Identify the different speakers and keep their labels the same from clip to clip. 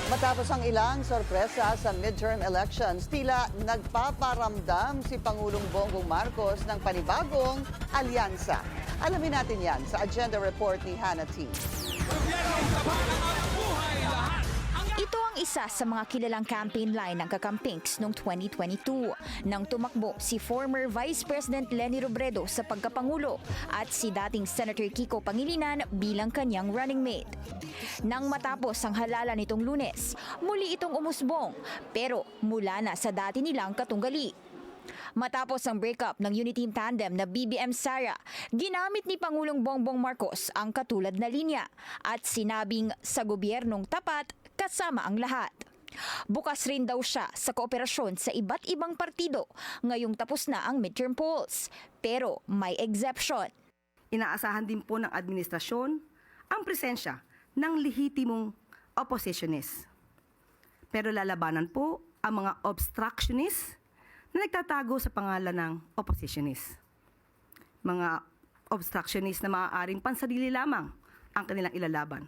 Speaker 1: Matapos ang ilang sorpresa sa midterm elections, tila nagpaparamdam si Pangulong Bongbong Marcos ng panibagong alyansa. Alamin natin yan sa agenda report ni Hannah T.
Speaker 2: Ito ang isa sa mga kilalang campaign line ng Kakampinks noong 2022 nang tumakbo si former Vice President Leni Robredo sa pagkapangulo at si dating Senator Kiko Pangilinan bilang kanyang running mate. Nang matapos ang halalan nitong Lunes, muli itong umusbong pero mula na sa dati nilang katunggali. Matapos ang breakup ng Uniteam tandem na BBM Sara, ginamit ni Pangulong Bongbong Marcos ang katulad na linya at sinabing sa gobyernong tapat kasama ang lahat. Bukas rin daw siya sa kooperasyon sa iba't ibang partido ngayong tapos na ang midterm polls. Pero may exception.
Speaker 3: Inaasahan din po ng administrasyon ang presensya ng lehitimong oppositionist. Pero lalabanan po ang mga obstructionist na nagtatago sa pangalan ng oppositionist. Mga obstructionist na maaaring pansarili lamang ang kanilang ilalaban.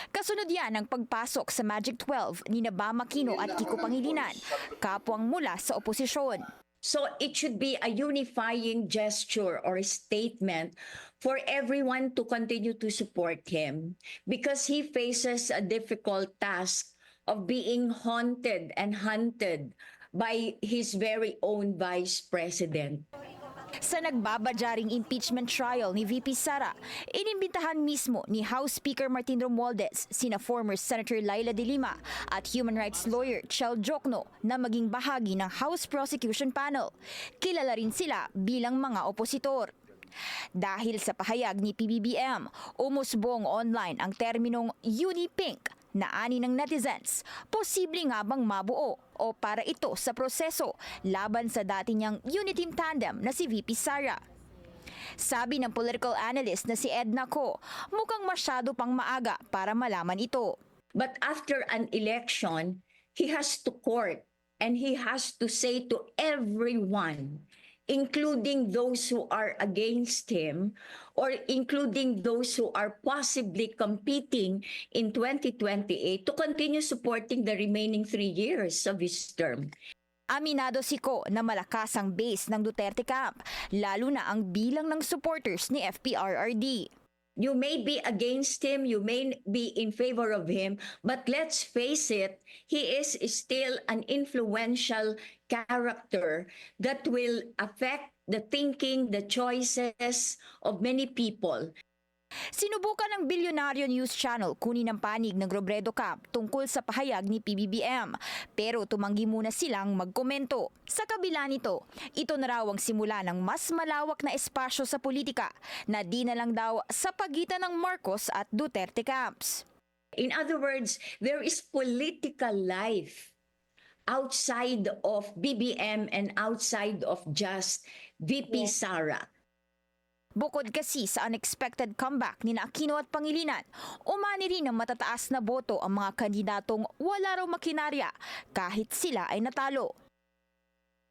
Speaker 2: Kasunod yan ang pagpasok sa Magic 12 ni Bam Aquino at Kiko Pangilinan, kapwang mula sa oposisyon.
Speaker 4: So it should be a unifying gesture or statement for everyone to continue to support him because he faces a difficult task of being haunted and hunted by his very own vice president.
Speaker 2: Sa nagbabadyaring impeachment trial ni VP Sara, inimbitahan mismo ni House Speaker Martin Romualdez sina former Senator Laila de Lima at human rights lawyer Chel Jokno na maging bahagi ng House Prosecution Panel. Kilala rin sila bilang mga opositor. Dahil sa pahayag ni PBBM, umusbong online ang terminong Unipink na ani ng netizens, posible nga bang mabuo o para ito sa proseso laban sa dati niyang Uniteam tandem na si VP Sara. Sabi ng political analyst na si Edna Co, mukhang masyado pang maaga para malaman ito.
Speaker 4: But after an election, he has to court and he has to say to everyone, including those who are against him or including those who are possibly competing in 2028 to continue supporting the remaining 3 years of his term.
Speaker 2: Aminado si Co na malakas ang base ng Duterte camp, lalo na ang bilang ng supporters ni FPRRD.
Speaker 4: You may be against him, you may be in favor of him, but let's face it, he is still an influential character that will affect the thinking, the choices of many people.
Speaker 2: Sinubukan ng Bilyonaryo News Channel kunin ang panig ng Robredo Camp tungkol sa pahayag ni PBBM, pero tumanggi muna silang magkomento. Sa kabila nito, ito na raw ang simula ng mas malawak na espasyo sa politika na di na lang daw sa pagitan ng Marcos at Duterte camps.
Speaker 4: In other words, there is political life outside of BBM and outside of just VP Sara.
Speaker 2: Bukod kasi sa unexpected comeback ni Aquino at Pangilinan, umani rin ng matataas na boto ang mga kandidatong wala raw makinarya kahit sila ay natalo.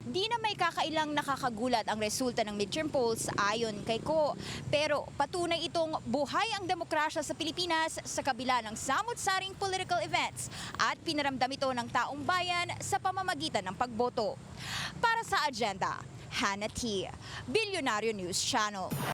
Speaker 2: Di na may kakailang nakakagulat ang resulta ng midterm polls ayon kay Ko. Pero patunay itong buhay ang demokrasya sa Pilipinas sa kabila ng samot-saring political events at pinaramdam ito ng taong bayan sa pamamagitan ng pagboto. Para sa agenda, Hannah T, Bilyonaryo News Channel.